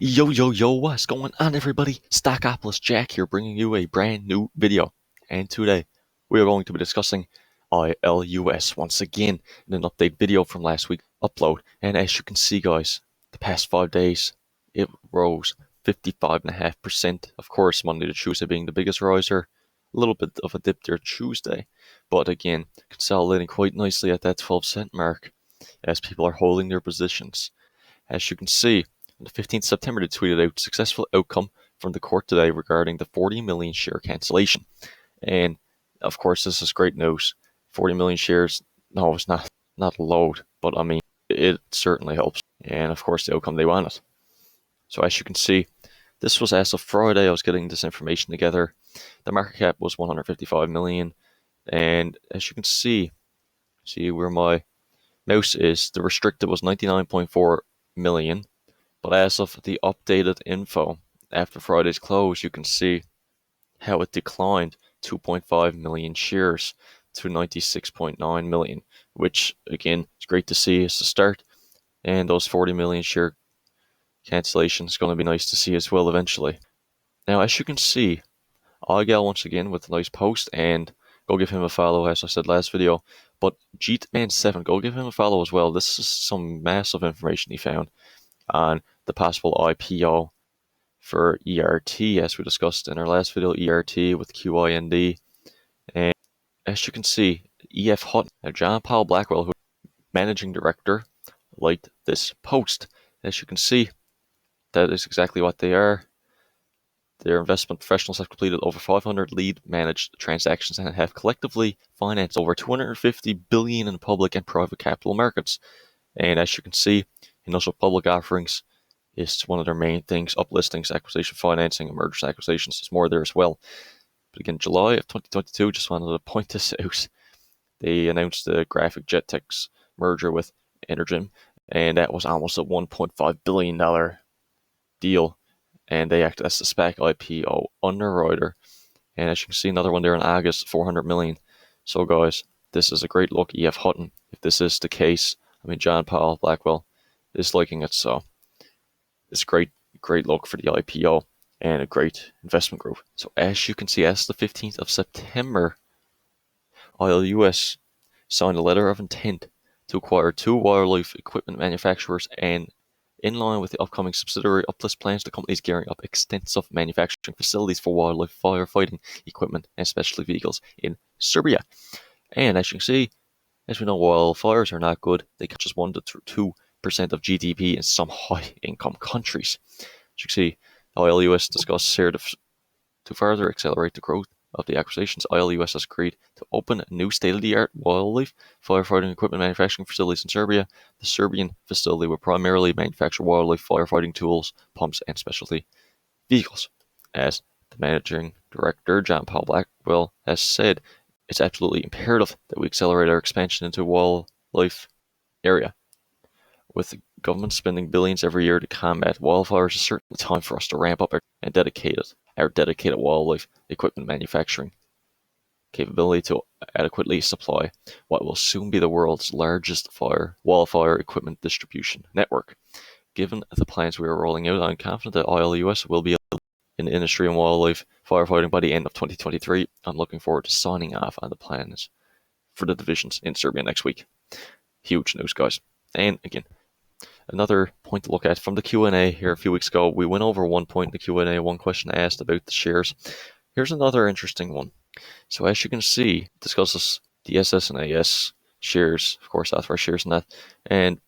Yo, what's going on, everybody? Stockopolis Jack here, bringing you a brand new video. And today, we are going to be discussing ILUS once again in an update video from last week's upload. And as you can see, guys, the past 5 days, it rose 55.5%. Of course, Monday to Tuesday being the biggest riser. A little bit of a dip there Tuesday, but again, consolidating quite nicely at that 12-cent mark as people are holding their positions. As you can see, on the 15th September, they tweeted out successful outcome from the court today regarding the 40 million share cancellation. And of course, this is great news. 40 million shares, no, it's not a load, but I mean, it certainly helps. And of course, the outcome they wanted. So as you can see, this was as of Friday. I was getting this information together. The market cap was 155 million. And as you can see where my mouse is, the restricted was 99.4 million. But as of the updated info after Friday's close, you can see how it declined 2.5 million shares to 96.9 million, which again is great to see as a start. And those 40 million share cancellation is going to be nice to see as well eventually. Now, as you can see, Igal once again with a nice post, and go give him a follow, as I said last video. But Jeetman7, go give him a follow as well. This is some massive information he found on the possible IPO for ERT, as we discussed in our last video, ERT with QIND. And as you can see, EF Hutton, John Paul Blackwell, who is managing director, liked this post. As you can see, that is exactly what they are. Their investment professionals have completed over 500 lead managed transactions and have collectively financed over 250 billion in public and private capital markets. And as you can see, initial public offerings is one of their main things. Uplistings, acquisition financing, and mergers and acquisitions. There's more there as well. But again, July of 2022, just wanted to point this out. They announced the Graphic Jettech's merger with Energym, and that was almost a $1.5 billion deal. And they acted as the SPAC IPO underwriter. And as you can see, another one there in August, 400 million. So guys, this is a great look. EF Hutton, if this is the case, I mean, John Paul Blackwell is liking it, so it's great look for the IPO and a great investment group. So as you can see, as the 15th of September, ILUS signed a letter of intent to acquire 2 wildlife equipment manufacturers, and in line with the upcoming subsidiary uplist plans, the company is gearing up extensive manufacturing facilities for wildlife firefighting equipment and specialty vehicles in Serbia. And as you can see, as we know, wildfires are not good. They catch just 1 to 2% of GDP in some high-income countries. As you can see, ILUS discussed here to further accelerate the growth of the acquisitions. ILUS has agreed to open new state-of-the-art wildlife firefighting equipment manufacturing facilities in Serbia. The Serbian facility will primarily manufacture wildlife firefighting tools, pumps, and specialty vehicles. As the managing director, John Paul Blackwell, has said, it's absolutely imperative that we accelerate our expansion into wildlife area. With the government spending billions every year to combat wildfires, it's certainly time for us to ramp up our dedicated wildlife equipment manufacturing capability to adequately supply what will soon be the world's largest wildfire equipment distribution network. Given the plans we are rolling out, I'm confident that ILUS will be in the industry and wildlife firefighting by the end of 2023. I'm looking forward to signing off on the plans for the divisions in Serbia next week. Huge news, guys. And again, another point to look at from the Q&A here a few weeks ago, we went over one point in the Q&A, one question asked about the shares. Here's another interesting one. So as you can see, it discusses the SS and AS shares, of course, that's our shares in that. And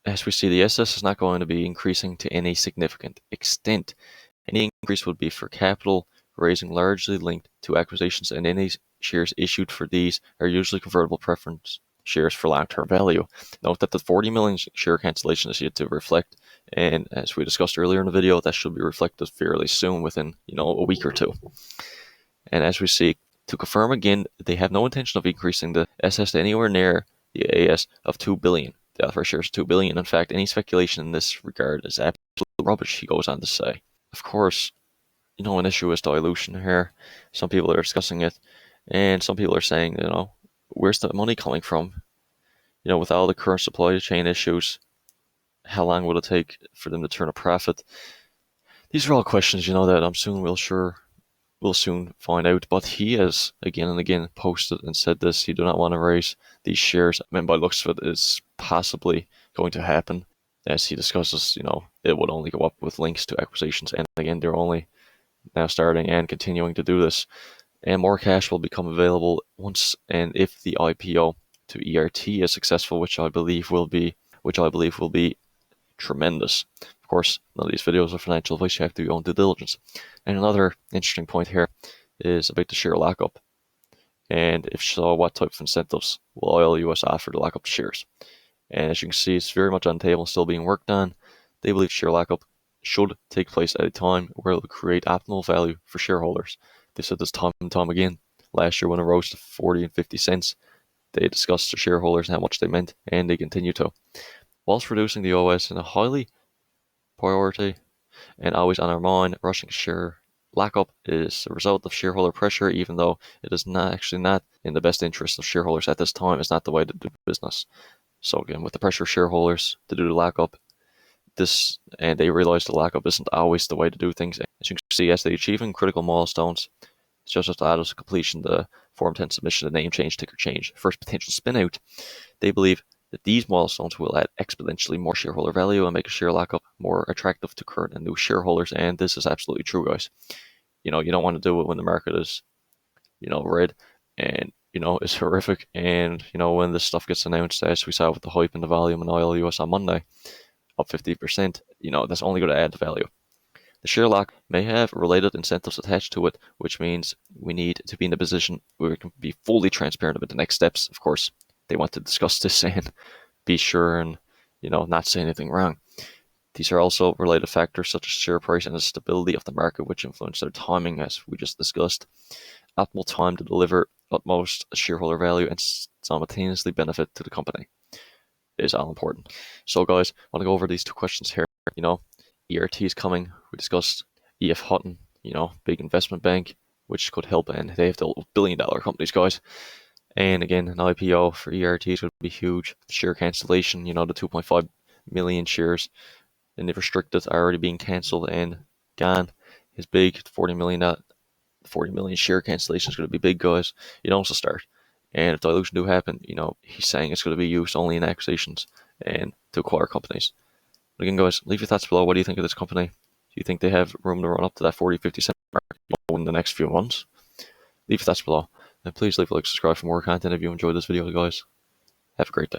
as we see, the SS is not going to be increasing to any significant extent. Any increase would be for capital raising largely linked to acquisitions, and any shares issued for these are usually convertible preference shares for long-term value. Note that the 40 million share cancellation is yet to reflect, and as we discussed earlier in the video, that should be reflected fairly soon, within a week or two. And as we see, to confirm again, they have no intention of increasing the SS to anywhere near the AS of 2 billion. The offer shares 2 billion. In fact, any speculation in this regard is absolute rubbish, he goes on to say. Of course, an issue is dilution here. Some people are discussing it, and some people are saying, where's the money coming from? With all the current supply chain issues, How long will it take for them to turn a profit? These are all questions, that we'll soon find out. But he has again and again posted and said this: he do not want to raise these shares. I mean, by looks of it, it's possibly going to happen. As he discusses, it would only go up with links to acquisitions, and again, they're only now starting and continuing to do this. And more cash will become available once and if the IPO to ERT is successful, which I believe will be tremendous. Of course, none of these videos are financial advice. You have to do your own due diligence. And another interesting point here is about the share lockup. And if so, what type of incentives will ILUS offer to lock up the shares? And as you can see, it's very much on the table and still being worked on. They believe share lockup should take place at a time where it will create optimal value for shareholders. They said this time and time again. Last year when it rose to 40 and 50 cents, they discussed to shareholders how much they meant, and they continue to. Whilst reducing the OS in a highly priority and always on our mind, rushing share lockup is a result of shareholder pressure, even though it is not in the best interest of shareholders at this time. It's not the way to do business. So again, with the pressure of shareholders to do the lockup, and they realize the lockup isn't always the way to do things. As you can see, as they achieving critical milestones, it's just as the of completion, the Form 10 submission, the name change, ticker change, first potential spin out. They believe that these milestones will add exponentially more shareholder value and make a share lockup more attractive to current and new shareholders. And this is absolutely true, guys. You don't want to do it when the market is, red and, is horrific. And, when this stuff gets announced, as we saw with the hype and the volume in ILUS on Monday, up 50%, that's only going to add value. The share lock may have related incentives attached to it, which means we need to be in a position where we can be fully transparent about the next steps. Of course, they want to discuss this and be sure and, not say anything wrong. These are also related factors such as share price and the stability of the market, which influence their timing, as we just discussed. Optimal time to deliver utmost shareholder value and simultaneously benefit to the company is all important. So guys, I want to go over these two questions here. ERT is coming. We discussed EF Hutton, big investment bank, which could help, and they have the billion-dollar companies, guys. And again, an IPO for ERT is going to be huge. Share cancellation, the 2.5 million shares in the restricted are already being cancelled and gone is big. 40 million share cancellation is going to be big, guys. It's a start. And if dilution do happen, he's saying it's going to be used only in acquisitions and to acquire companies. But again, guys, leave your thoughts below. What do you think of this company? Do you think they have room to run up to that 40, 50 cent mark in the next few months? Leave your thoughts below. And please leave a like, subscribe for more content if you enjoyed this video, guys. Have a great day.